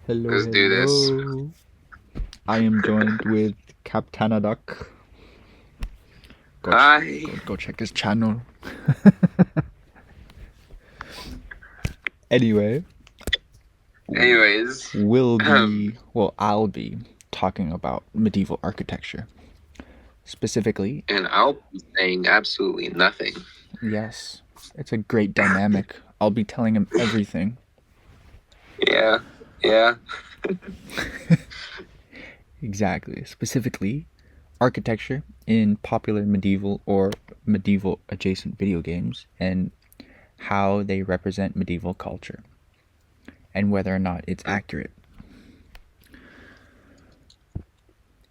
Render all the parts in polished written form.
Hello, Let's do this. hello. I am joined with Captain Duck. Hi. Go check his channel. Anyway, Anyways, I'll be talking about medieval architecture. Specifically, and I'll be saying absolutely nothing. yes, it's a great dynamic. I'll be telling him everything. Yeah, yeah. Exactly. Specifically, architecture in popular medieval or medieval adjacent video games and how they represent medieval culture and whether or not it's accurate.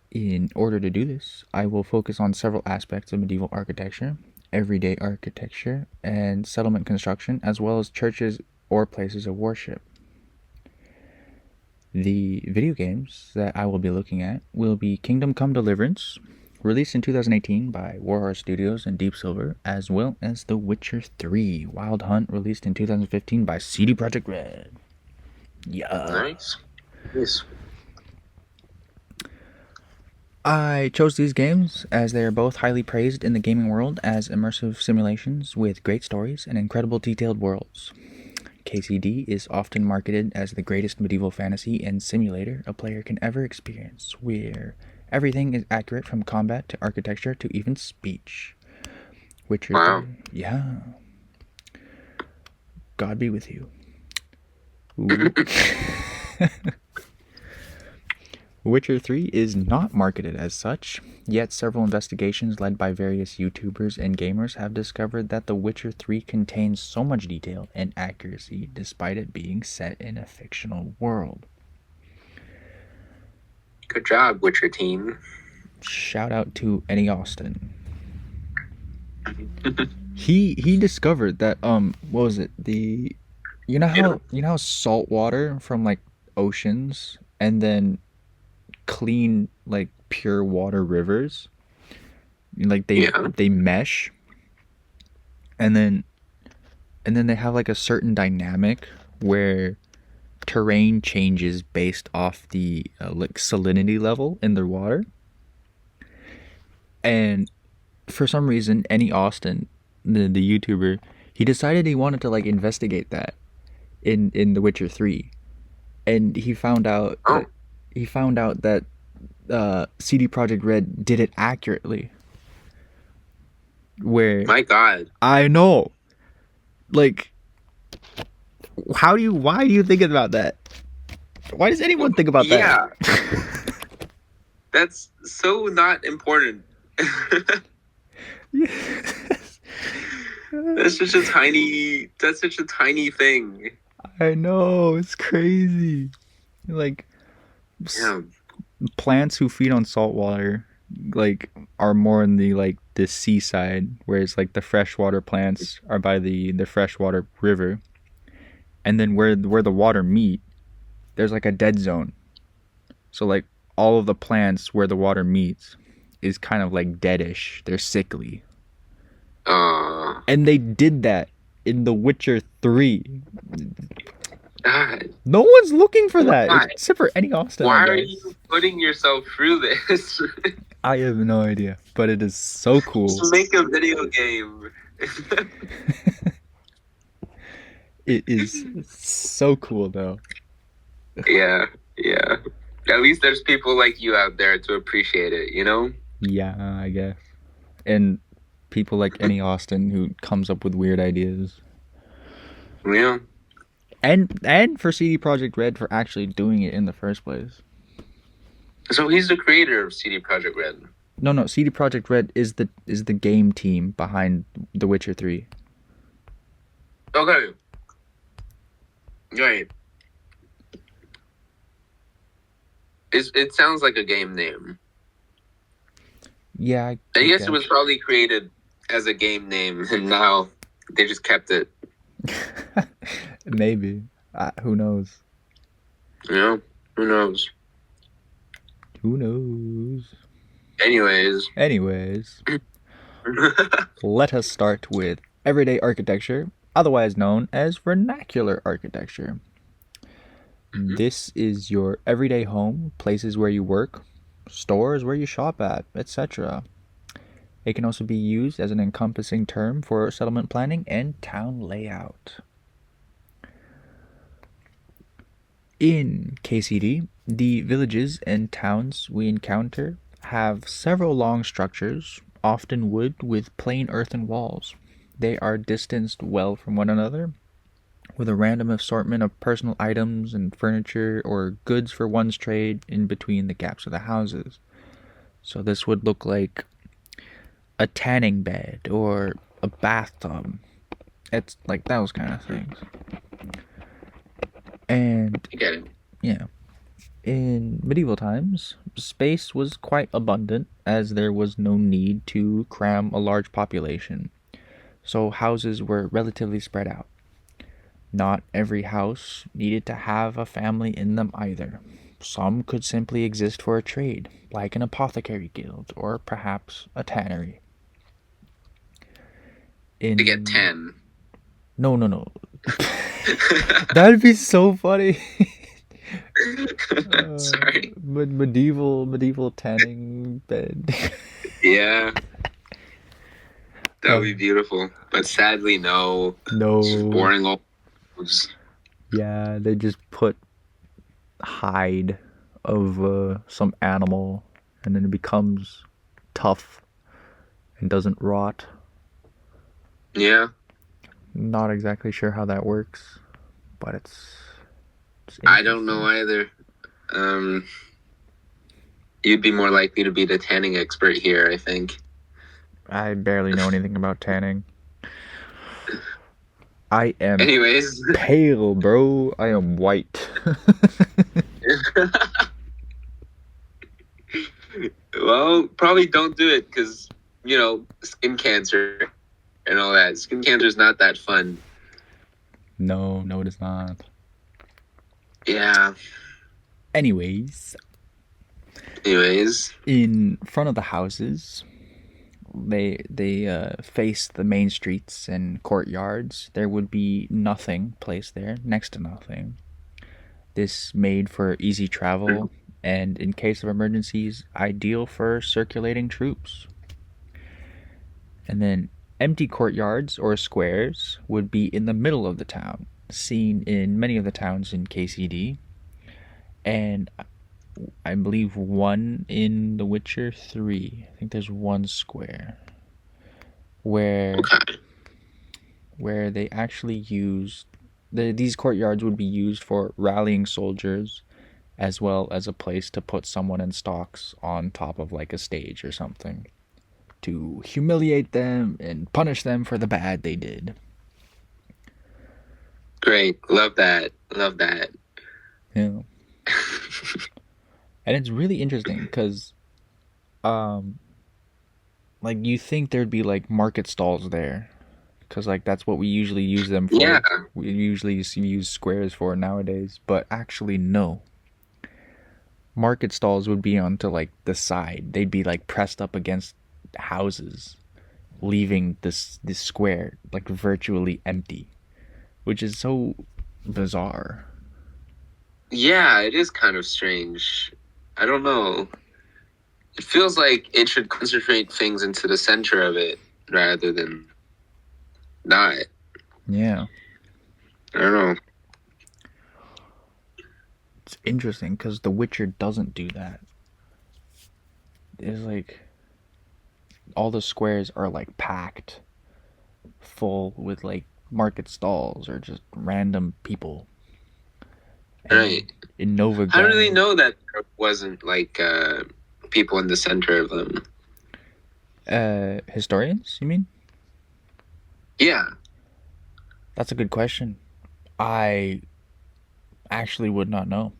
In order to do this, I will focus on several aspects of medieval architecture, everyday architecture, and settlement construction, as well as churches or places of worship. The video games that I will be looking at will be Kingdom Come Deliverance, released in 2018 by Warhorse Studios and Deep Silver, as well as The Witcher 3 Wild Hunt, released in 2015 by CD Projekt Red. Yeah. Nice. Nice. I chose these games as they are both highly praised in the gaming world as immersive simulations with great stories and incredible detailed worlds. KCD is often marketed as the greatest medieval fantasy and simulator a player can ever experience, where everything is accurate from combat to architecture to even speech. Witcher Wow. 3. Yeah. God be with you. Witcher 3 is not marketed as such, yet several investigations led by various YouTubers and gamers have discovered that The Witcher 3 contains so much detail and accuracy despite it being set in a fictional world. Good job, Witcher team. Shout out to Eddie Austin. He discovered that what was it? You know how salt water from like oceans and then clean like pure water rivers like Yeah. they mesh and then they have like a certain dynamic where terrain changes based off the like salinity level in the water. And for some reason Annie Austin, the YouTuber, he decided he wanted to like investigate that in The Witcher 3, and Oh, he found out that CD Projekt Red did it accurately. Where my God. I know, like, why do you think about that? Why does anyone think about that? Yeah, that's so not important. Yes. That's such a tiny thing. I know, it's crazy. Like, Yeah. plants who feed on salt water, like, are more in the like the seaside, whereas like the freshwater plants are by the freshwater river. And then where the water meet, there's like a dead zone. So like all of the plants where the water meets is kind of like deadish. They're sickly. Uh, And they did that in The Witcher 3. God. No one's looking for that Why? except for Eddie Austin, I Why are guess. you putting yourself through this? I have no idea, but it is so cool. Just make a video game. It is so cool though. Yeah, yeah. At least there's people like you out there to appreciate it, you know? Yeah, I guess. And people like Eddie Austin who comes up with weird ideas. Yeah. And for CD Projekt Red for actually doing it in the first place. So he's the creator of CD Projekt Red. No, CD Projekt Red is the game team behind The Witcher 3. Okay. Right. It sounds like a game name. Yeah, I guess it was probably created as a game name, and now they just kept it. Maybe. Who knows? Yeah. Who knows? Who knows? Anyways. Let us start with everyday architecture, otherwise known as vernacular architecture. Hmm. This is your everyday home, places where you work, stores where you shop at, etc. It can also be used as an encompassing term for settlement planning and town layout. In KCD, the villages and towns we encounter have several long structures, often wood with plain earthen walls. They are distanced well from one another, with a random assortment of personal items and furniture or goods for one's trade in between the gaps of the houses. So this would look like a tanning bed or a bathtub. It's like those kind of things. And I get it. yeah, in medieval times, space was quite abundant as there was no need to cram a large population. So houses were relatively spread out. Not every house needed to have a family in them either. Some could simply exist for a trade, like an apothecary guild or perhaps a tannery. To get In 10. no, no, no. That'd be so funny. Sorry. Medieval tanning bed. Yeah, that would uh, be beautiful. But sadly, no. It's just no. boring old roads. Yeah, they just put hide of some animal, and then it becomes tough and doesn't rot. Yeah, Not exactly sure how that works, but it's I don't know interesting. either. Um, you'd be more likely to be the tanning expert here, I think. I barely know anything about tanning. I am Anyways, pale, bro. I am white. well, probably don't do it because, skin cancer and all that. Skin cancer is not that fun. No, no, it is not. Yeah. Anyways, Anyways, in front of the houses, they face the main streets and courtyards. There would be nothing placed there, next to nothing. This made for easy travel and, in case of emergencies, ideal for circulating troops. And then empty courtyards or squares would be in the middle of the town, seen in many of the towns in KCD, and I believe one in The Witcher 3. I think there's one square where okay. they actually used these courtyards would be used for rallying soldiers as well as a place to put someone in stocks on top of like a stage or something to humiliate them and punish them for the bad they did. Great. Love that. Love that. Yeah. And it's really interesting because um like you think there'd be like market stalls there because like that's what we usually use them Yeah. for. We usually use squares for nowadays, but actually no. Market stalls would be onto like the side. They'd be like pressed up against houses, leaving this square like virtually empty, which is so bizarre. Yeah, it is kind of strange. I don't know. It feels like it should concentrate things into the center of it rather than not. Yeah, I don't know. it's interesting because The Witcher doesn't do that. It's like all the squares are like packed full with like market stalls or just random people. And Right. in How do they Novigrad, know that there wasn't like people in the center of them? historians, you mean? Yeah. That's a good question. I actually would not know.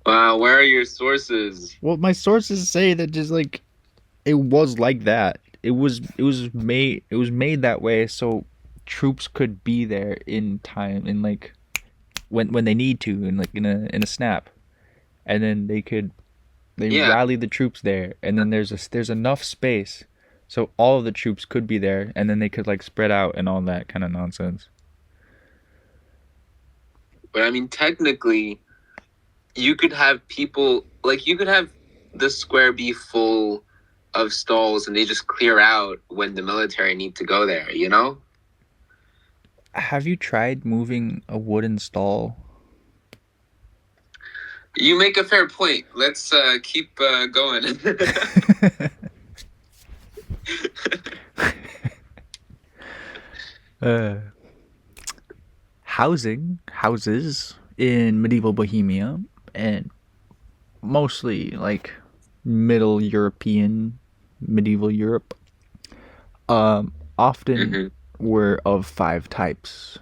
Wow, where are your sources? Well, my sources say that just like it was like that. It was made that way so troops could be there in time in like when they need to in like in a snap, and then they Yeah. rally the troops there, and then there's enough space so all of the troops could be there, and then they could like spread out and all that kind of nonsense. But I mean, technically, you could have people like you could have the square be full of stalls, and they just clear out when the military need to go there. You know? Have you tried moving a wooden stall? You make a fair point. Let's keep going. uh, houses in medieval Bohemia and mostly like Middle European, medieval Europe, often hmm were of five types: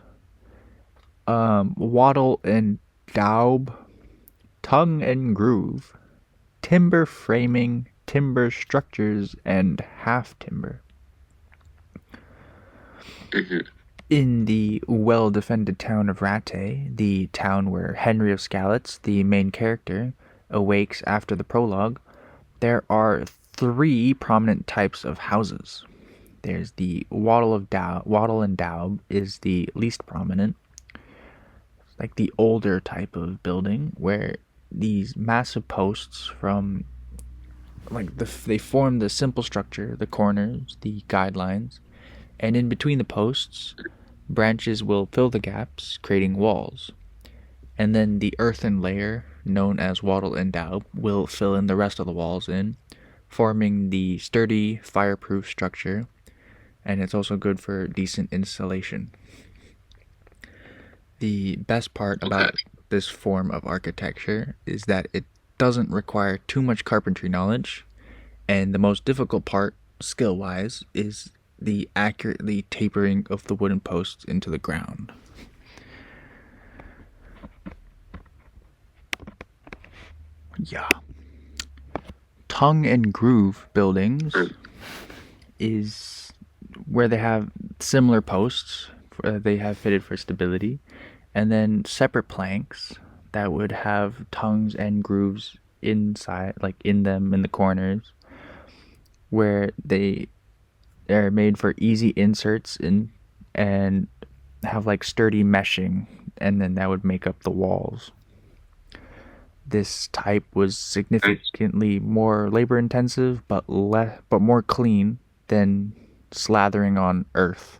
wattle and daub, tongue and groove, timber framing, timber structures, and half timber. hmm In the well defended town of Rattay, the town where Henry of Skalitz, the main character, awakes after the prologue, there are three prominent types of houses. There's the wattle and daub is the least prominent, like the older type of building where these massive posts from they form the simple structure, the corners, the guidelines, and in between the posts, branches will fill the gaps, creating walls. And then the earthen layer, known as wattle and daub, will fill in the rest of the walls in, forming the sturdy, fireproof structure, and it's also good for decent insulation. The best part Okay. about this form of architecture is that it doesn't require too much carpentry knowledge, and the most difficult part, skill wise, is the accurately tapering of the wooden posts into the ground. Yeah. Tongue and groove buildings Mm. is where they have similar posts they have fitted for stability, and then separate planks that would have tongues and grooves inside, like in them in the corners, where they are made for easy inserts in and have like sturdy meshing, and then that would make up the walls. This type was Nice. significantly more labor intensive but more clean than slathering on earth.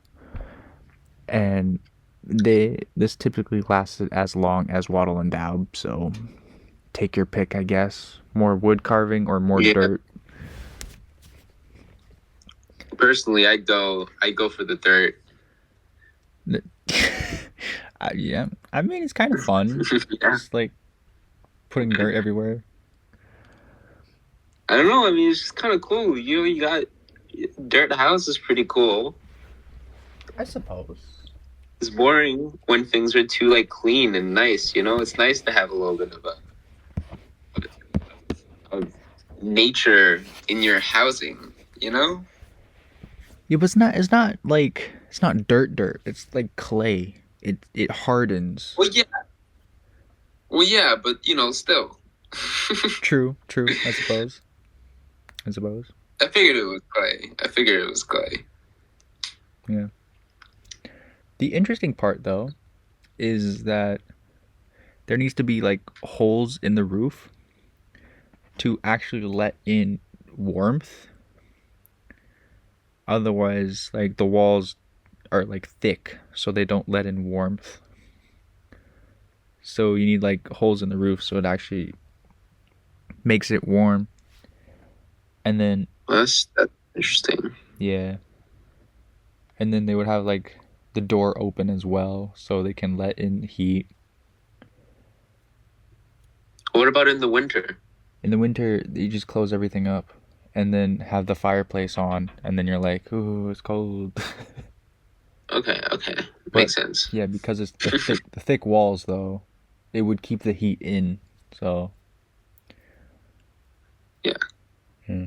And this typically lasted as long as wattle and daub, so take your pick, I guess. More wood carving or more Yeah. dirt. Personally, I go for the dirt. Yeah, I mean it's kind of fun, Yeah. just like putting dirt everywhere. I don't know. I mean, it's just kind of cool. You got dirt house is pretty cool. I suppose. It's boring when things are too like clean and nice. You know, it's nice to have a little bit of nature in your housing. You know. Yeah, but it's not dirt. It's like clay. It hardens. Well, yeah. Well, yeah, but still. True. I suppose. I figured it was clay. I figured it was clay. Yeah. The interesting part though is that there needs to be like holes in the roof to actually let in warmth. Otherwise, like the walls are like thick, so they don't let in warmth. So you need like holes in the roof so it actually makes it warm. And then That's interesting. yeah, and then they would have like the door open as well so they can let in heat. What about in the winter? In the winter, you just close everything up and then have the fireplace on, and then you're like, "Ooh, it's cold." Okay, okay, But makes sense. yeah, because it's the thick walls though, it would keep the heat in. So Yeah. hmm.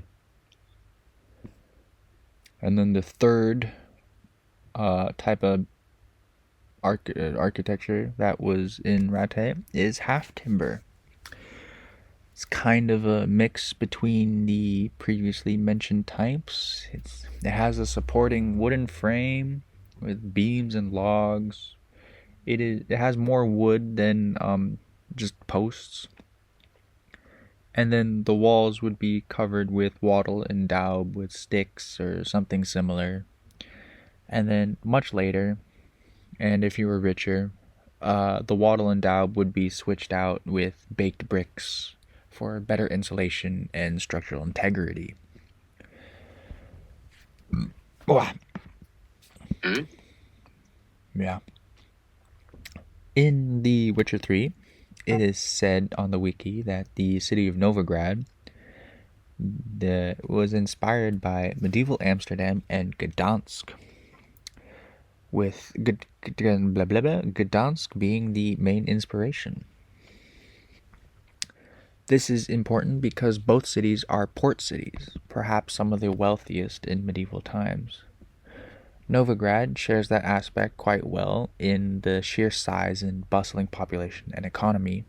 And then the third type of architecture that was in Rattay is half timber. It's kind of a mix between the previously mentioned types. It has a supporting wooden frame with beams and logs. It has more wood than just posts, and then the walls would be covered with wattle and daub with sticks or something similar. And then much later, and if you were richer, the wattle and daub would be switched out with baked bricks for better insulation and structural integrity. Oh, Hmm? yeah. In The Witcher 3, it is said on the wiki that the city of Novigrad was inspired by medieval Amsterdam and Gdansk, with blah, blah, blah, Gdansk being the main inspiration. This is important because both cities are port cities, perhaps some of the wealthiest in medieval times. Novigrad shares that aspect quite well in the sheer size and bustling population and economy.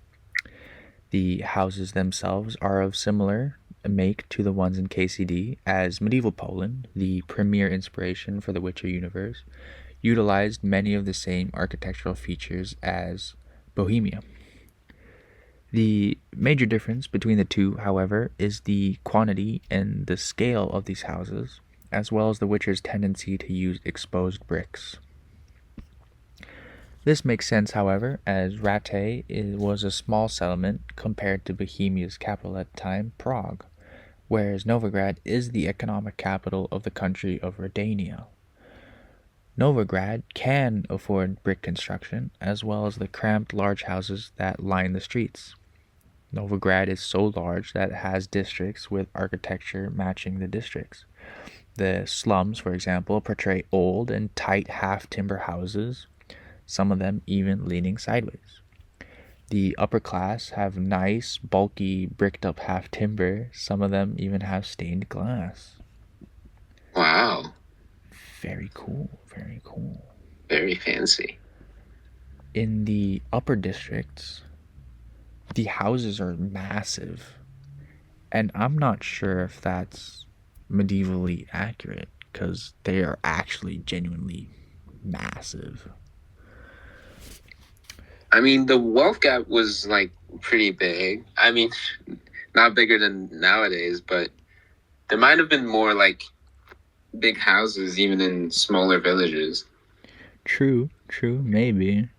The houses themselves are of similar make to the ones in KCD, as medieval Poland, the premier inspiration for the Witcher universe, utilized many of the same architectural features as Bohemia. The major difference between the two, however, is the quantity and the scale of these houses, as well as the Witcher's tendency to use exposed bricks. This makes sense, however, as Rate was a small settlement compared to Bohemia's capital at the time, Prague, whereas Novigrad is the economic capital of the country of Redania. Novigrad can afford brick construction, as well as the cramped large houses that line the streets. Novigrad is so large that it has districts with architecture matching the districts. The slums, for example, portray old and tight half-timber houses, some of them even leaning sideways. The upper class have nice, bulky, bricked-up half-timber, some of them even have stained glass. Wow. Very cool, very cool. Very fancy. In the upper districts, the houses are massive, and I'm not sure if that's medievally accurate because they are actually genuinely massive. I mean, the wealth gap was like pretty big. I mean, not bigger than nowadays, but there might have been more like big houses even in smaller villages. True, maybe.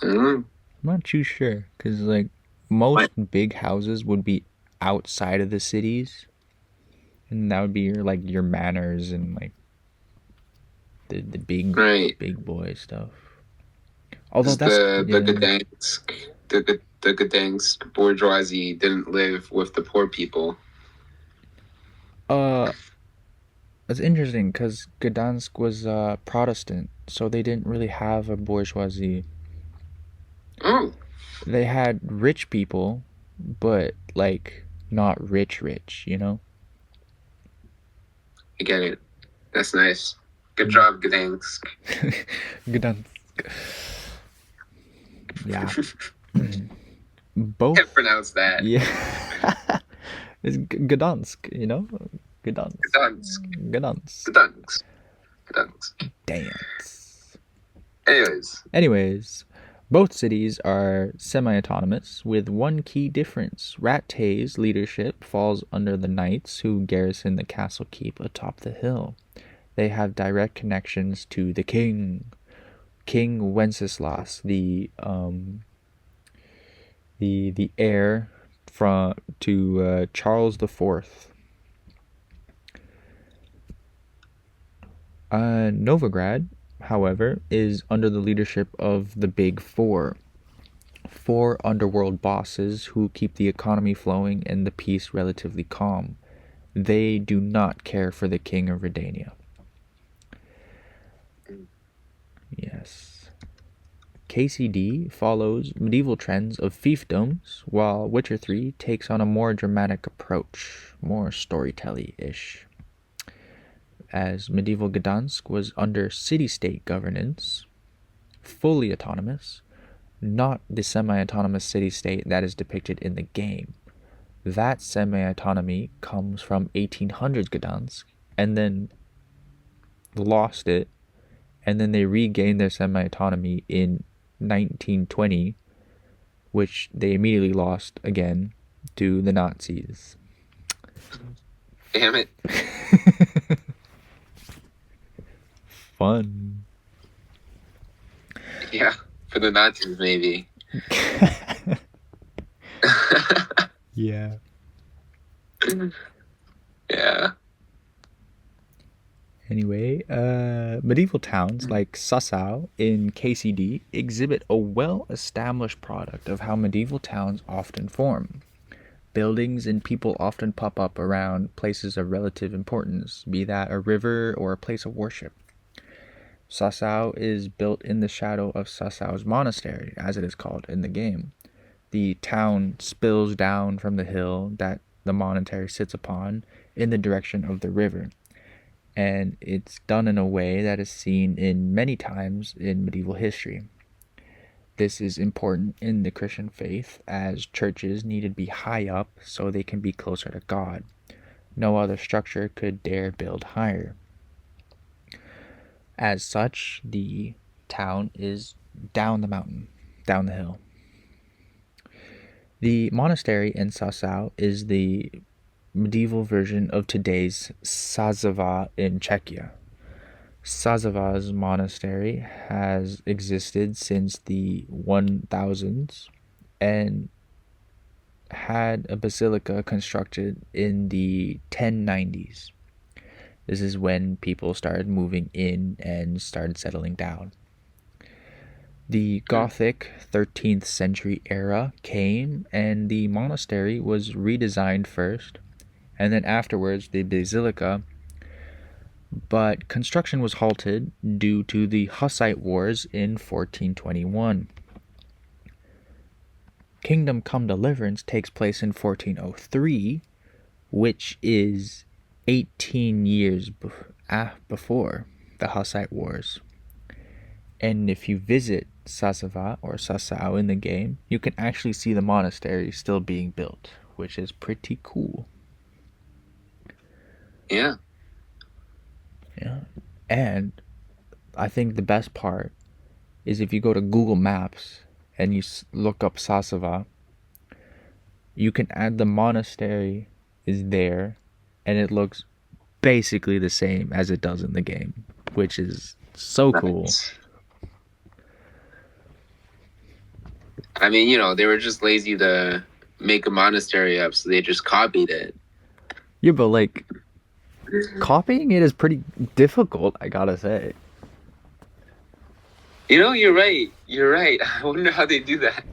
Mm. I'm not too sure because like most big houses would be outside of the cities, and that would be your manors and like the big boy stuff. Although Because that's the Gdansk bourgeoisie didn't live with the poor people. uh it's interesting because Gdansk was Protestant, so they didn't really have a bourgeoisie. Oh, They had rich people, but like not rich, you know? I get it. That's nice. Good job, Gdansk. Gdansk. Yeah. Both. Can't pronounce that. Yeah. It's Gdansk, you know? Gdansk. Gdansk. Gdansk. Gdansk. Gdansk. Dance. Anyways, Both cities are semi-autonomous, with one key difference. Rattay's leadership falls under the knights who garrison the castle keep atop the hill. They have direct connections to the king, King Wenceslas, the heir to Charles the Fourth. Novigrad, however, is under the leadership of the Big Four. Four underworld bosses who keep the economy flowing and the peace relatively calm. They do not care for the king of Redania. Yes. KCD follows medieval trends of fiefdoms, while Witcher 3 takes on a more dramatic approach, more storytelling-ish. As medieval Gdansk was under city-state governance, fully autonomous, not the semi-autonomous city-state that is depicted in the game. That semi-autonomy comes from 1800s Gdansk, and then lost it, and then they regained their semi-autonomy in 1920, which they immediately lost again to the Nazis. Damn it. Fun. Yeah, for the Nazis maybe. Yeah. Yeah. Anyway, medieval towns like Sassau in KCD exhibit a well-established product of how medieval towns often form. Buildings and people often pop up around places of relative importance, be that a river or a place of worship. Sassau is built in the shadow of Sassau's monastery, as it is called in the game. The town spills down from the hill that the monastery sits upon in the direction of the river, and it's done in a way that is seen in many times in medieval history. This is important in the Christian faith as churches need to be high up so they can be closer to God. No other structure could dare build higher. As such, the town is down the mountain, down the hill. The monastery in Sassau is the medieval version of today's Sazava in Czechia. Sazava's monastery has existed since the 1000s and had a basilica constructed in the 1090s. This is when people started moving in and started settling down. The Gothic 13th century era came and the monastery was redesigned first, and then afterwards the basilica, but construction was halted due to the Hussite Wars in 1421. Kingdom Come Deliverance takes place in 1403, which is 18 years before the Hussite Wars. And if you visit Sasava or Sasau in the game, you can actually see the monastery still being built, which is pretty cool. Yeah. Yeah. And I think the best part is if you go to Google Maps and you look up Sasava, you can add the monastery is there, and it looks basically the same as it does in the game, which is so cool. Nice. I mean, they were just lazy to make a monastery up, so they just copied it. Yeah, but like copying it is pretty difficult, I gotta say. You're right. You're right. I wonder how they do that.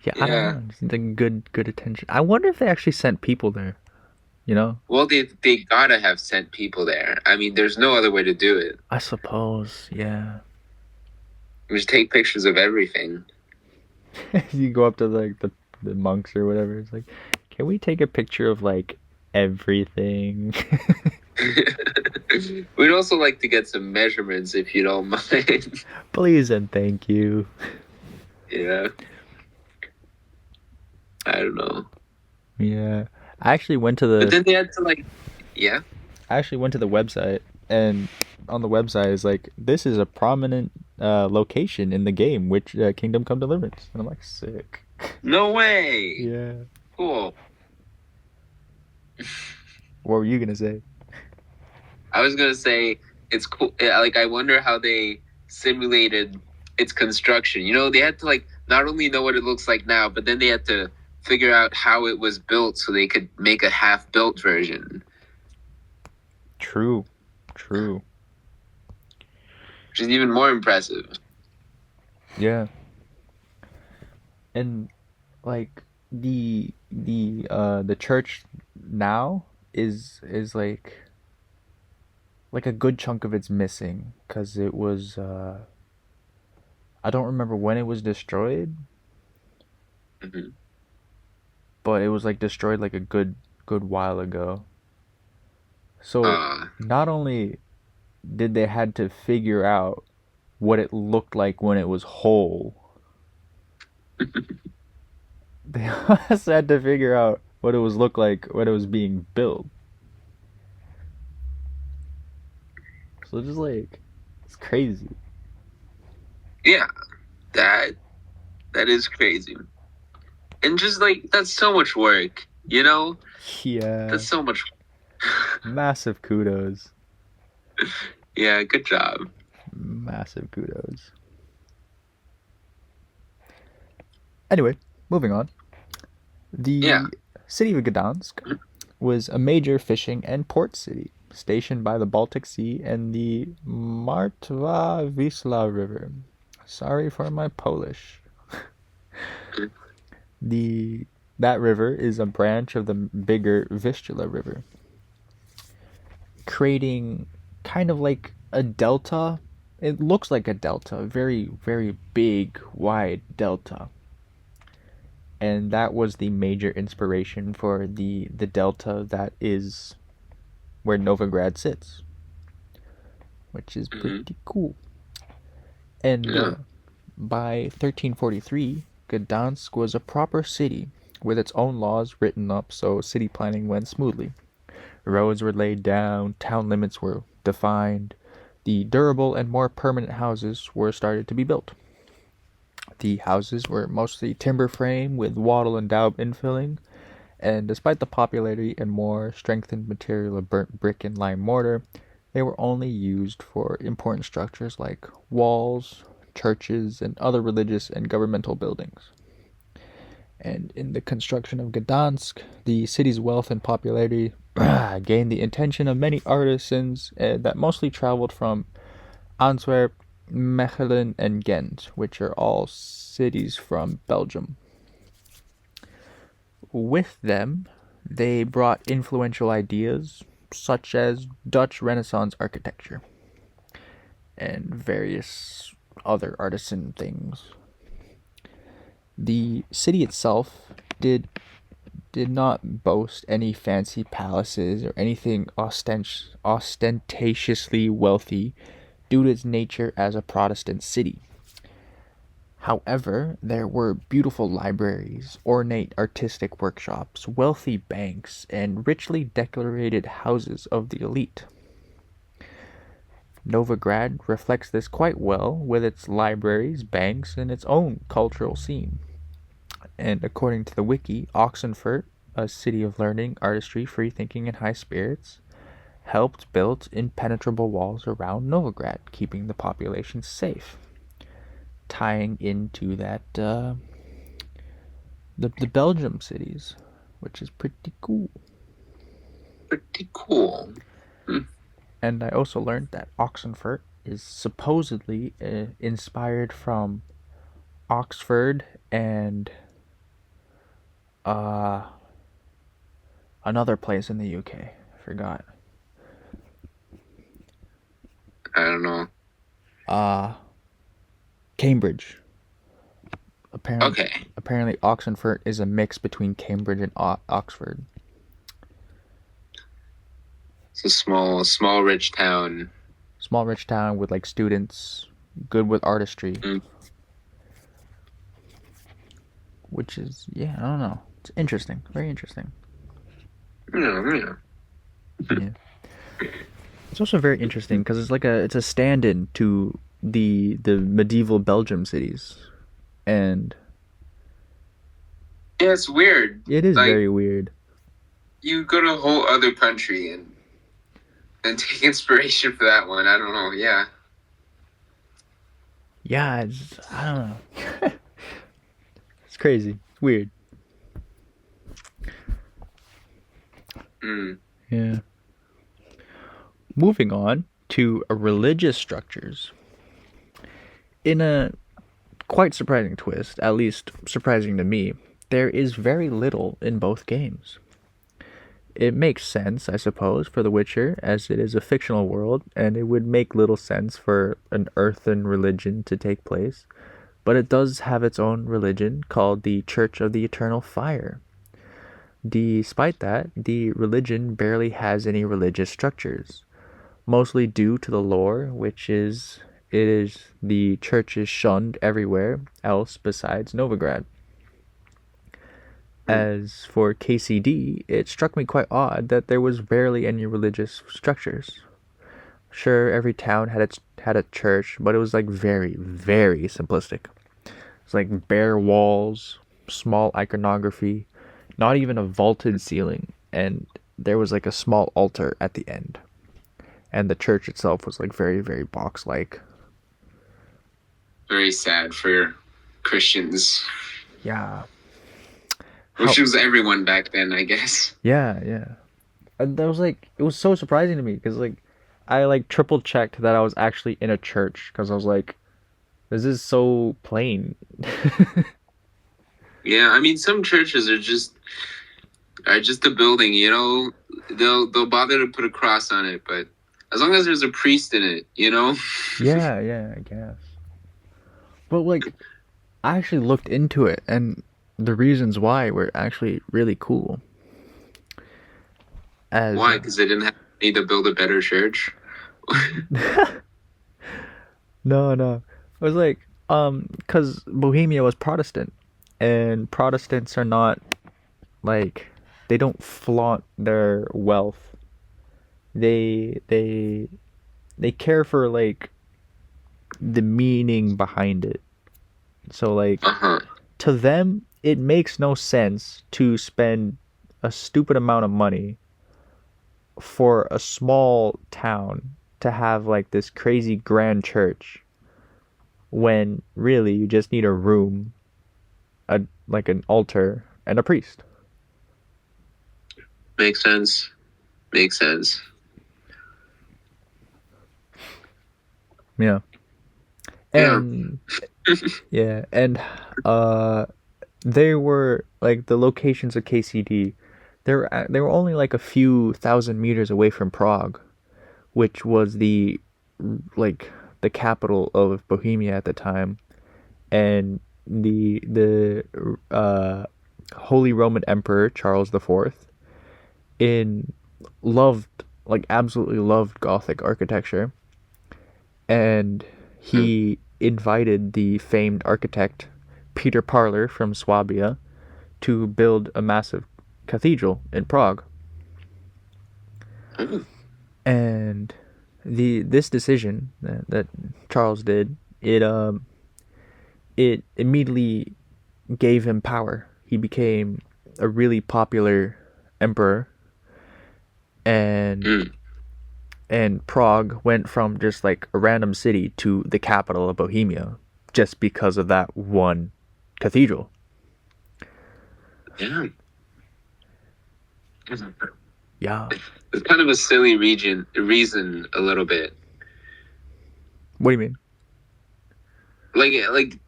Yeah, I don't know. It's like good attention. I wonder if they actually sent people there. Well, they gotta have sent people there. I mean, there's no other way to do it. I suppose, yeah. Just take pictures of everything. You go up to like the monks or whatever. It's like, can we take a picture of like everything? We'd also like to get some measurements if you don't mind. Please and thank you. Yeah. I don't know. Yeah. I actually went to But the then they had to yeah. I actually went to the website, and on the website is like, this is a prominent location in the game, which Kingdom Come Deliverance. And I'm like, sick. No way. Yeah. Cool. What were you gonna say? I was gonna say it's cool. Like I wonder how they simulated its construction. They had to not only know what it looks like now, but then they had to figure out how it was built so they could make a half-built version. True. Which is even more impressive. Yeah. And like the church now is like a good chunk of it's missing because it was I don't remember when it was destroyed, Mm-hmm. but it was like destroyed like a good while ago. So not only did they had to figure out what it looked like when it was whole, they also had to figure out what it was look like when it was being built. So just like it's crazy. Yeah, that that is crazy. And just like that's so much work, you know? Yeah, That's so much. massive kudos. Yeah, good job. Massive kudos. Anyway, moving on. Yeah. The city of Gdansk was a major fishing and port city, stationed by the Baltic Sea and the Martwa Wisla River. Sorry for my Polish. The that river is a branch of the bigger Vistula River, creating kind of like a delta. It looks like a delta, very very big, wide delta. And that was the major inspiration for the delta that is where Novigrad sits, which is Hmm. pretty cool. And Yeah. by 1343, Gdansk was a proper city with its own laws written up so city planning went smoothly. Roads were laid down, town limits were defined, the durable and more permanent houses were started to be built. The houses were mostly timber frame with wattle and daub infilling, and despite the popularity and more strengthened material of burnt brick and lime mortar, they were only used for important structures like walls, churches, and other religious and governmental buildings. And in the construction of Gdansk, the city's wealth and popularity gained the attention of many artisans that mostly traveled from Antwerp, Mechelen, and Ghent, which are all cities from Belgium. With them, they brought influential ideas such as Dutch Renaissance architecture and various other artisan things. The city itself did not boast any fancy palaces or anything ostentatiously wealthy due to its nature as a Protestant city. However, there were beautiful libraries, ornate artistic workshops, wealthy banks, and richly decorated houses of the elite. Novigrad reflects this quite well with its libraries, banks, and its own cultural scene. And according to the wiki, Oxenfurt, a city of learning, artistry, free thinking, and high spirits, helped build impenetrable walls around Novigrad, keeping the population safe, tying into that the Belgium cities, which is pretty cool. Pretty cool. Hmm. And I also learned that Oxenfurt is supposedly inspired from Oxford and uh, another place in the UK. I forgot. I don't know. Uh, Cambridge. Apparently, Okay. apparently Oxenfurt is a mix between Cambridge and Oxford. It's a small rich town. Small rich town with like students, good with artistry, Mm. which is yeah, I don't know. It's interesting, very interesting. Yeah, yeah. Yeah. It's also very interesting because it's a stand-in to the medieval Belgium cities, and Yeah, it's weird. it is Like very weird. you go to a whole other country and take inspiration for that one. I don't know. Yeah. Yeah, I don't know. It's crazy. It's weird. Mm. Yeah. Moving on to religious structures. In a quite surprising twist, at least surprising to me, there is very little in both games. It makes sense, I suppose, for The Witcher, as it is a fictional world, and it would make little sense for an earthen religion to take place. But it does have its own religion called the Church of the Eternal Fire. Despite that, the religion barely has any religious structures, mostly due to the lore, which is it is the church is shunned everywhere else besides Novigrad. Mm. As for KCD, it struck me quite odd that there was barely any religious structures. Sure, every town had a church, but it was like very, very simplistic. It's like bare walls, small iconography, not even a vaulted ceiling, and there was like a small altar at the end. And the church itself was like very, very box-like. Very sad for Christians, Yeah. which How? was everyone back then, I guess. Yeah, yeah. And that was like it was so surprising to me because like I like triple checked that I was actually in a church because I was like, this is so plain. Yeah, I mean, some churches are just a building. They'll bother to put a cross on it, but as long as there's a priest in it. Yeah, yeah, I guess. But like I actually looked into it and the reasons why were actually really cool. As Why? Because they didn't have need to build a better church. no, no. It was like cuz Bohemia was Protestant and Protestants are not like they don't flaunt their wealth. They they care for like the meaning behind it. So like Uh-huh. to them it makes no sense to spend a stupid amount of money for a small town to have like this crazy grand church when really you just need a room, a like an altar and a priest. Makes sense. Makes sense. Yeah. Yeah. And yeah, and uh they were like the locations of KCD. They were only like a few thousand meters away from Prague, which was like the capital of Bohemia at the time, and the Holy Roman Emperor Charles IV in loved like absolutely loved Gothic architecture, and Mm. he invited the famed architect Peter Parler from Swabia to build a massive cathedral in Prague. Mm. And the this decision that Charles did, it immediately gave him power. He became a really popular emperor, and Mm. Prague went from just like a random city to the capital of Bohemia just because of that one cathedral. Yeah. Yeah. It's kind of a silly reason a little bit. What do you mean? Like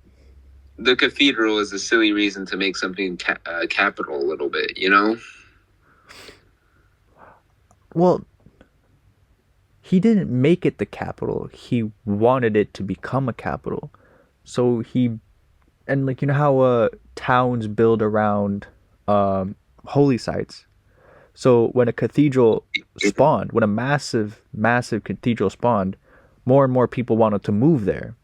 the cathedral is a silly reason to make something capital a little bit. Well, he didn't make it the capital. He wanted it to become a capital. So he and like you know how towns build around holy sites. So when a cathedral spawned, when a massive massive cathedral spawned, more and more people wanted to move there.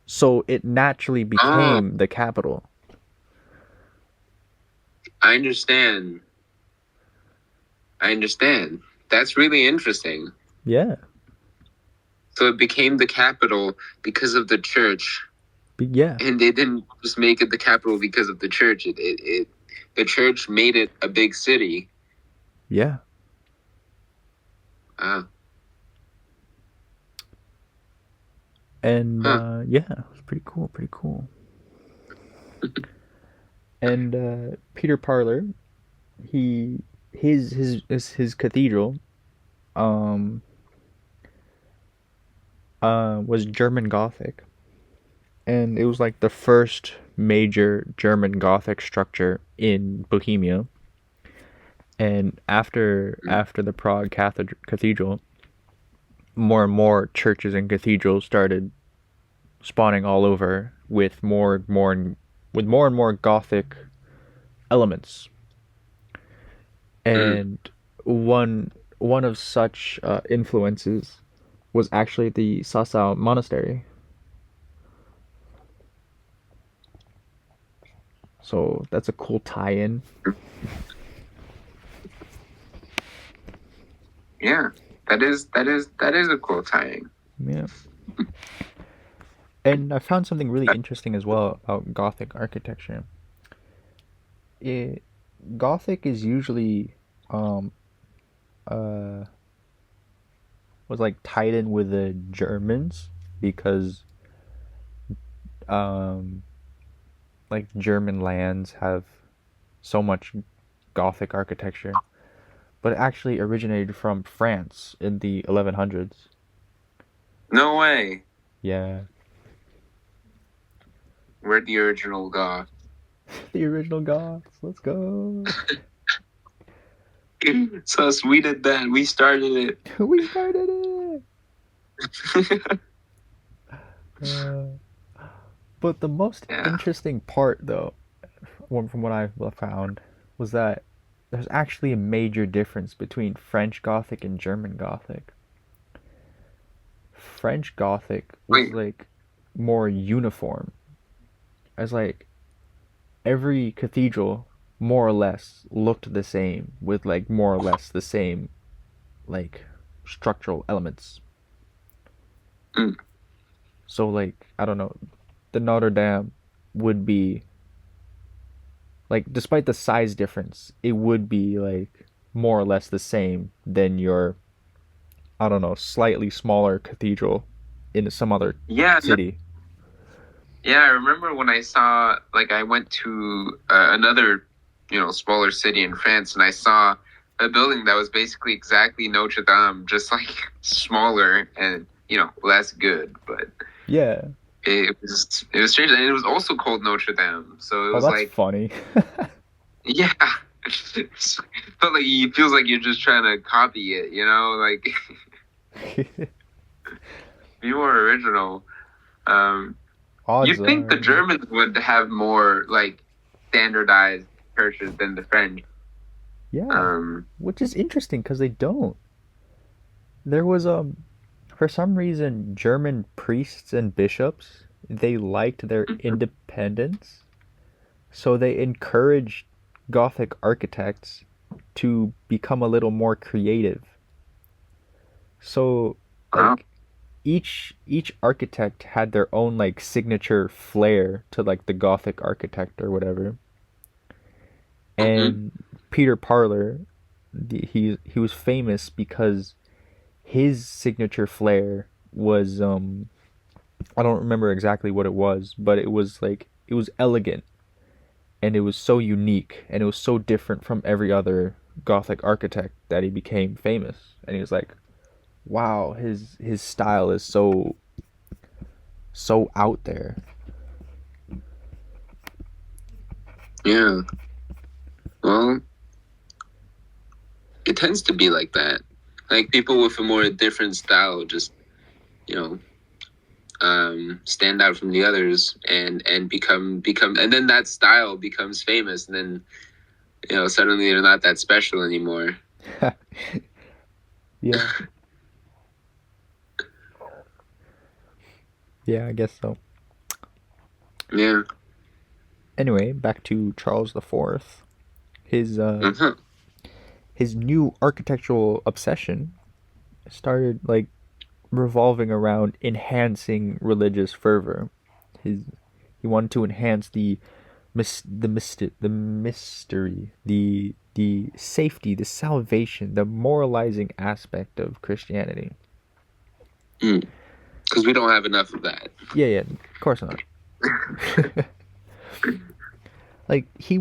So it naturally Oh, became the capital. I understand. I understand. That's really interesting. Yeah. So it became the capital because of the church, Yeah. and they didn't just make it the capital because of the church. The church made it a big city. Yeah. Uh, And huh. yeah, it was pretty cool, pretty cool. And Peter Parler, he his cathedral um was German Gothic, and it was like the first major German Gothic structure in Bohemia. And after the Prague Cathedral, more and more churches and cathedrals started spawning all over with more and more Gothic elements. Mm. And one of such influences was actually the Sasau monastery. So that's a cool tie-in. Yeah, that is a cool tie-in. Yeah. And I found something really interesting as well about Gothic architecture. It Gothic is usually um uh was like tied in with the Germans because um like German lands have so much Gothic architecture, but it actually originated from France in the 1100s. No way. Yeah, We're the original Goth. the original Goths. Let's go. So we did that. We started We started it. it. Uh, but the most Yeah. interesting part, though, from what I found, was that there's actually a major difference between French Gothic and German Gothic. French Gothic was Wait. like more uniform, as like every cathedral more or less looked the same, with like more or less the same like structural elements. Mm. So like I don't know, the Notre Dame would be like, despite the size difference, it would be like more or less the same than your, I don't know, slightly smaller cathedral in some other Yeah. city. Yeah. I remember when I saw, like, I went to another, smaller city in France, and I saw a building that was basically exactly Notre Dame, just like smaller and less good, but Yeah. it was strange, and it was also called Notre Dame, so it Oh, was that's like, funny. yeah, but like it feels like you're just trying to copy it, like be more original. Um, Odds you'd think the are, Germans would have more like standardized churches than the French. yeah, Um, which is interesting because they don't. There was for some reason German priests and bishops, they liked their independence, so they encouraged Gothic architects to become a little more creative. So wow. like each architect had their own like signature flair to like the Gothic architect or whatever. Hmm. And Peter Parler, he was famous because his signature flair was I don't remember exactly what it was, but it was like it was elegant and it was so unique and it was so different from every other Gothic architect that he became famous. And he was like, wow, his style is so out there. Yeah. Well, it tends to be like that. Like people with a more different style just, you know, stand out from the others and become and then that style becomes famous, and then suddenly they're not that special anymore. Yeah. Yeah, I guess so. Yeah. Anyway, back to Charles the Fourth. His Uh-huh. his new architectural obsession started like revolving around enhancing religious fervor. His He wanted to enhance the mystery, the safety, the salvation, the moralizing aspect of Christianity. Because we don't have enough of that. Yeah, yeah, of course not. Like he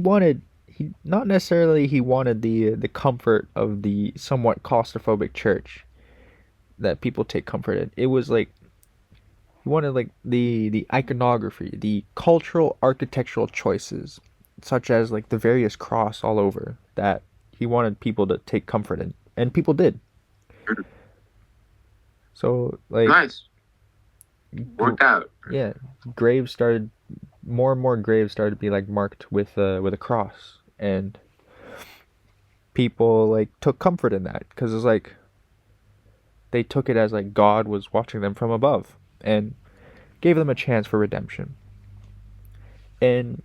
not necessarily he wanted the comfort of the somewhat claustrophobic church that people take comfort in. It was like he wanted like the iconography, the cultural architectural choices, such as like the various cross all over that he wanted people to take comfort in, and people did. So like Nice. gr- Worked out. yeah, graves started more and more graves started to be like marked with a cross, and people like took comfort in that because it's like they took it as like God was watching them from above and gave them a chance for redemption. And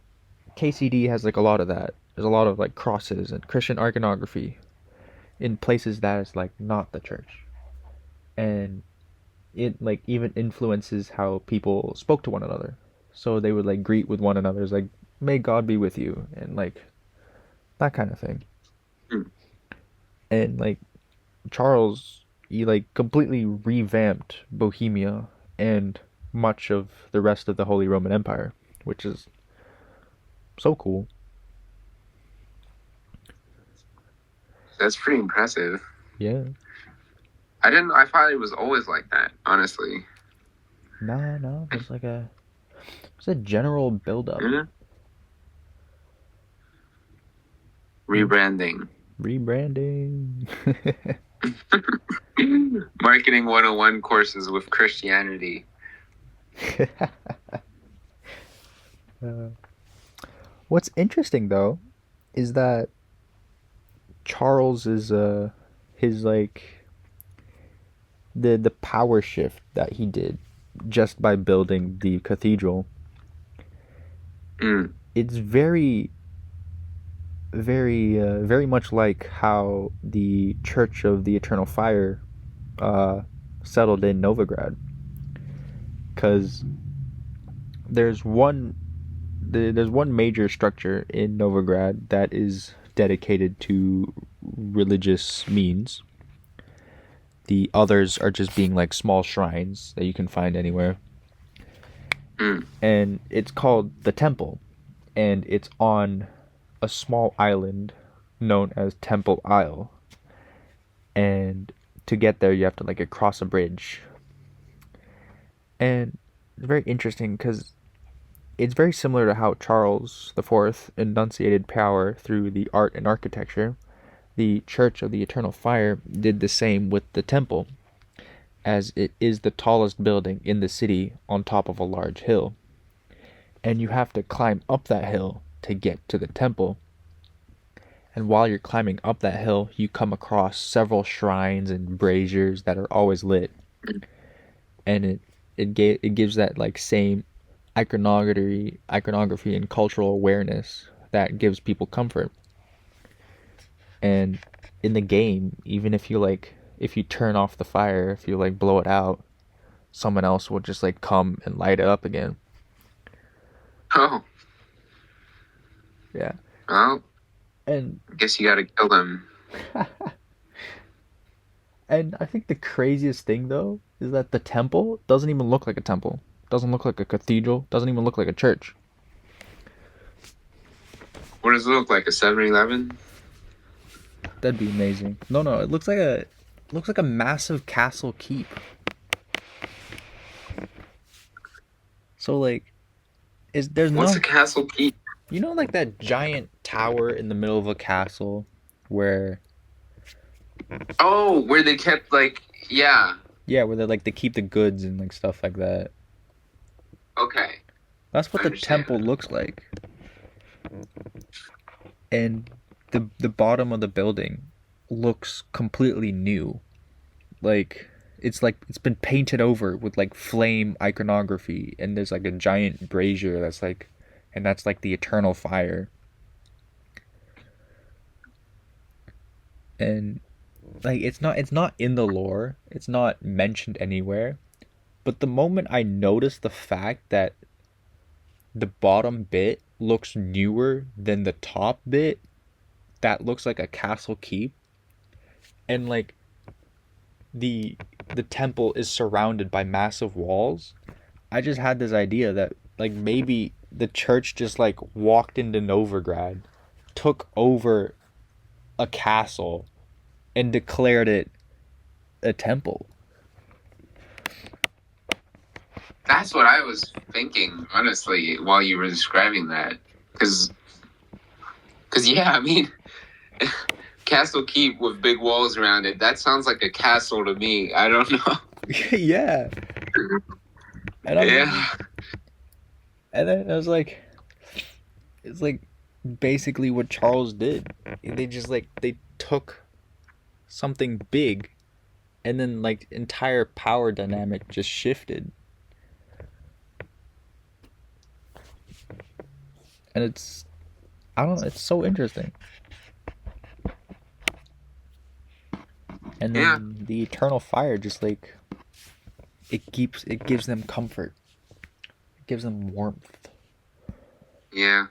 KCD has like a lot of that. There's a lot of like crosses and Christian iconography in places that is like not the church. and it like even influences how people spoke to one another. So they would like greet with one another, it's like may God be with you, and like that kind of thing. Mm. And like Charles, he like completely revamped Bohemia and much of the rest of the Holy Roman Empire, which is so cool. That's pretty impressive. Yeah. I thought it was always like that, honestly. Nah, no, it's a general build up. Mhm. Rebranding. Rebranding. Marketing 101 courses with Christianity. uh, what's interesting though is that Charles is his like the power shift that he did just by building the cathedral. Mm. It's very much like how the Church of the Eternal Fire uh, settled in Novigrad, because there's one there's one major structure in Novigrad that is dedicated to religious means. The others are just being like small shrines that you can find anywhere. Mm. And it's called the Temple, and it's on a small island known as Temple Isle. And to get there, you have to like cross a bridge. And it's very interesting because it's very similar to how Charles IV enunciated power through the art and architecture. The Church of the Eternal Fire did the same with the temple, as it is the tallest building in the city on top of a large hill. And you have to climb up that hill to get to the temple. And while you're climbing up that hill, you come across several shrines and braziers that are always lit. And it gives that like same iconography and cultural awareness that gives people comfort. And in the game, even if you turn off the fire, if you like blow it out, someone else will just like come and light it up again. Oh, Yeah. well, And I guess you gotta kill them. and I think the craziest thing though is that the temple doesn't even look like a temple. Doesn't look like a cathedral, doesn't even look like a church. What does it look like? A 7-Eleven? That'd be amazing. No, no, it looks like a massive castle keep. So like is there's What's a no castle keep? like that giant tower in the middle of a castle where Oh, where they kept like, yeah. yeah, where they keep the goods and like stuff like that. Okay, That's what I the understand. temple looks like. And the bottom of the building looks completely new. Like it's been painted over with like flame iconography, and there's like a giant brazier that's like the eternal fire. And like it's not in the lore. It's not mentioned anywhere. But the moment I noticed the fact that the bottom bit looks newer than the top bit, that looks like a castle keep, and like the the temple is surrounded by massive walls, I just had this idea that like maybe the church just like walked into Novigrad, took over a castle, and declared it a temple. That's what I was thinking, honestly, while you were describing that. Because yeah, I mean, Castle Keep with big walls around it, that sounds like a castle to me. I don't know. Yeah. And I'm Yeah. like, and then I was like, it's like basically what Charles did. They just like they took something big, and then like entire power dynamic just shifted. And it's I don't know, it's so interesting. And Yeah. then the eternal fire just like it gives them comfort. It gives them warmth. Yeah.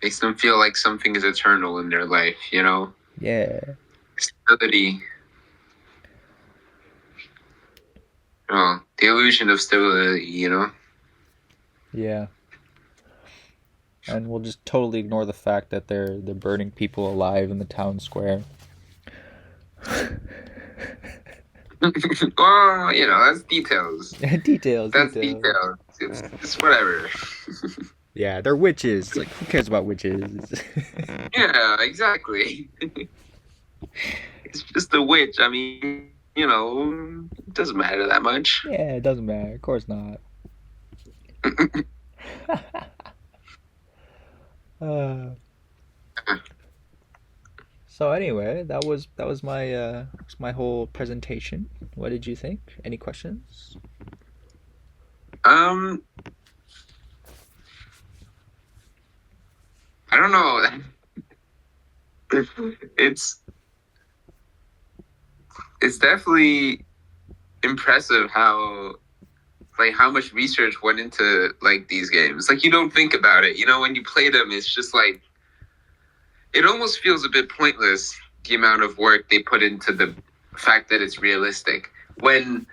Makes them feel like something is eternal in their life, you know? Yeah. Stability. Oh, the illusion of stability, you know? Yeah. And we'll just totally ignore the fact that they're burning people alive in the town square. Well, you know, that's details. Details, That's details. details. It's whatever. Yeah, they're witches. Like, who cares about witches? Yeah, exactly. It's just a witch. I mean, you know, it doesn't matter that much. Yeah, it doesn't matter. Of course not. uh, so anyway, that was my whole presentation. What did you think? Any questions? Um, I don't know. It's it's definitely impressive how much research went into like these games. Like you don't think about it, you know, when you play them, it's just like it almost feels a bit pointless the amount of work they put into the fact that it's realistic when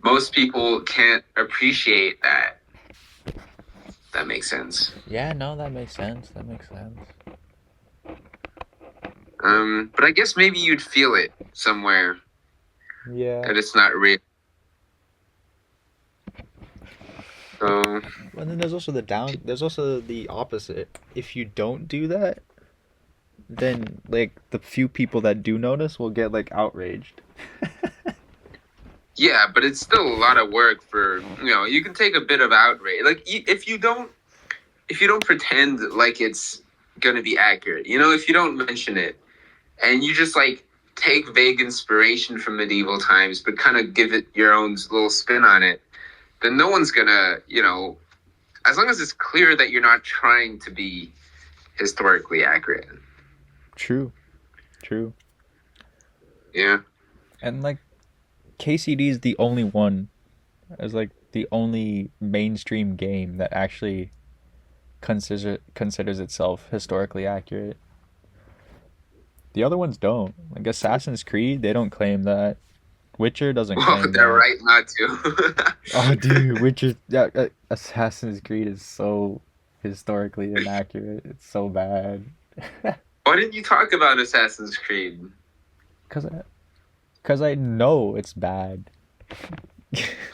most people can't appreciate that. That makes sense. Yeah, no, that makes sense. That makes sense. But I guess maybe you'd feel it somewhere Yeah. that it's not real. So And then there's also the opposite. If you don't do that, then like the few people that do notice will get like outraged. yeah, but it's still a lot of work for you can take a bit of outrage. Like if you don't pretend like it's gonna be accurate, if you don't mention it and you just like take vague inspiration from medieval times, but kind of give it your own little spin on it, then no one's gonna, as long as it's clear that you're not trying to be historically accurate. True. True. Yeah. And like KCD is the only one as like the only mainstream game that actually considers itself historically accurate. The other ones don't. Like Assassin's Creed, they don't claim that. Witcher doesn't Well, claim they're that. right not to. Oh, dude, Witcher. Yeah, Assassin's Creed is so historically inaccurate. It's so bad. Why didn't you talk about Assassin's Creed? Cause I know it's bad.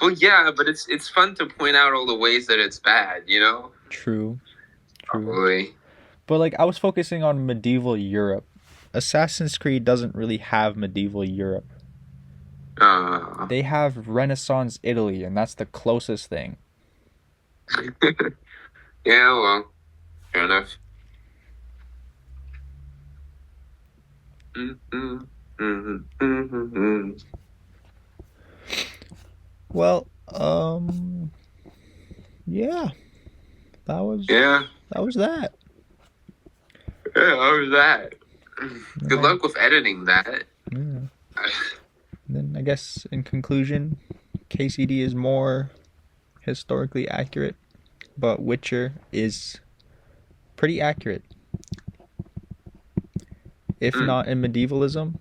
Well, yeah, but it's fun to point out all the ways that it's bad, True. True. Probably. But like I was focusing on medieval Europe. Assassin's Creed doesn't really have medieval Europe. They have Renaissance Italy, and that's the closest thing. Yeah, well, fair enough. Well, yeah, that was Yeah, that was that. yeah, how was that? Good Yeah. luck with editing that. Yeah. Then I guess in conclusion, KCD is more historically accurate, but Witcher is pretty accurate. If not in medievalism,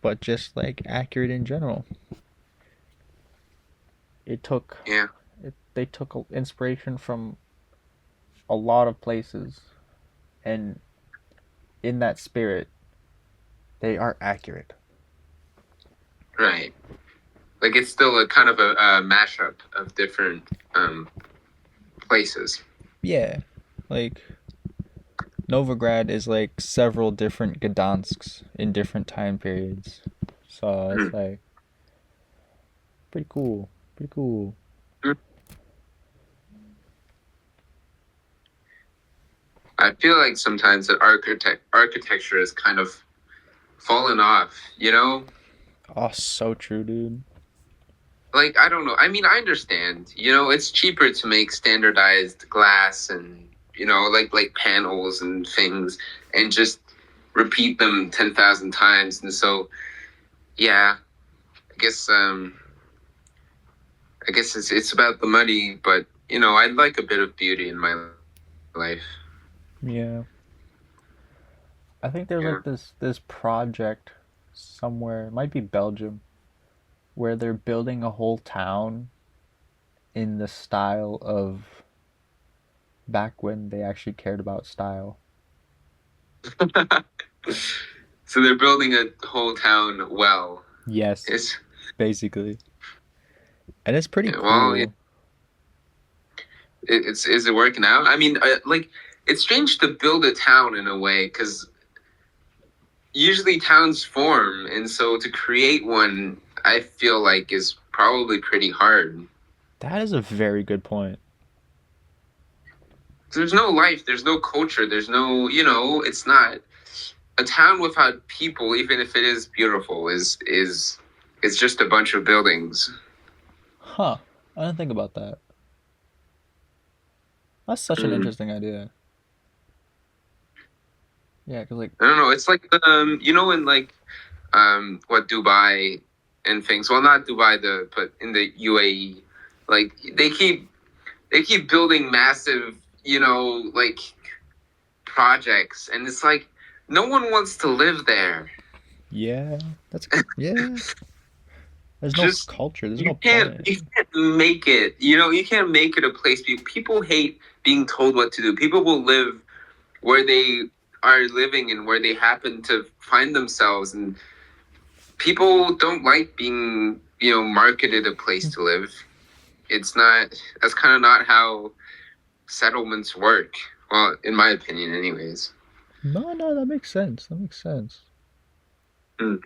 but just like accurate in general. Yeah. They took inspiration from a lot of places, and in that spirit, they are accurate. Right. Like it's still a kind of a mashup of different places. Yeah, like Novigrad is like several different Gdansks in different time periods. So it's like pretty cool. Pretty cool. I feel like sometimes that architecture has kind of fallen off, Oh, so true, dude. Like, I don't know. I mean, I understand. It's cheaper to make standardized glass and, like panels and things and just repeat them 10,000 times. And so, yeah, guess I guess it's about the money, but I'd like a bit of beauty in my life. Yeah. I think there's Yeah. like this project somewhere, it might be Belgium, where they're building a whole town in the style of back when they actually cared about style. So they're building a whole town well. Yes, It's basically. And it's pretty well, cool. it's is it working out? I mean, like it's strange to build a town in a way because usually towns form, and so to create one, I feel like is probably pretty hard. That is a very good point. There's no life, there's no culture, there's no, it's not a town without people, even if it is beautiful, is it's just a bunch of buildings. Huh. I didn't think about that. That's such an Mm. interesting idea. Yeah, because like, I don't know. It's like in like what Dubai and things. Well, not Dubai, but in the UAE, like they keep building massive, like projects, and it's like no one wants to live there. yeah, that's yeah. There's no Just culture. There's you no can't point. you can't make it. You can't make it a place. People hate being told what to do. People will live where they are living and where they happen to find themselves, and people don't like being marketed a place to live. It's not. That's kind of not how settlements work. Well, in my opinion, anyways. No, no, that makes sense. That makes sense. Hmm.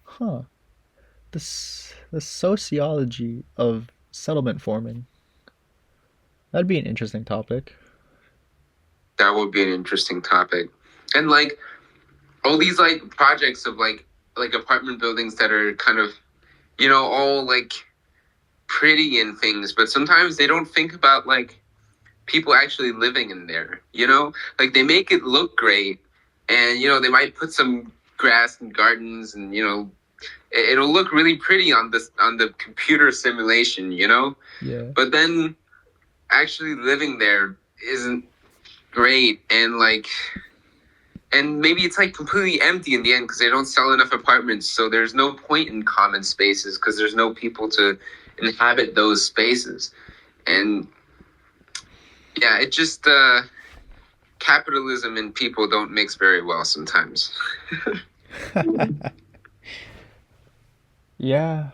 Huh. The sociology of settlement forming. That'd be an interesting topic. That would be an interesting topic. And like all these like projects of like apartment buildings that are kind of all like pretty and things, but sometimes they don't think about like people actually living in there. Like they make it look great, and they might put some grass and gardens, and it'll look really pretty on the computer simulation. Yeah. But then actually living there isn't great, and maybe it's like completely empty in the end because they don't sell enough apartments, so there's no point in common spaces because there's no people to inhabit those spaces. And yeah, it just capitalism and people don't mix very well sometimes. Yeah.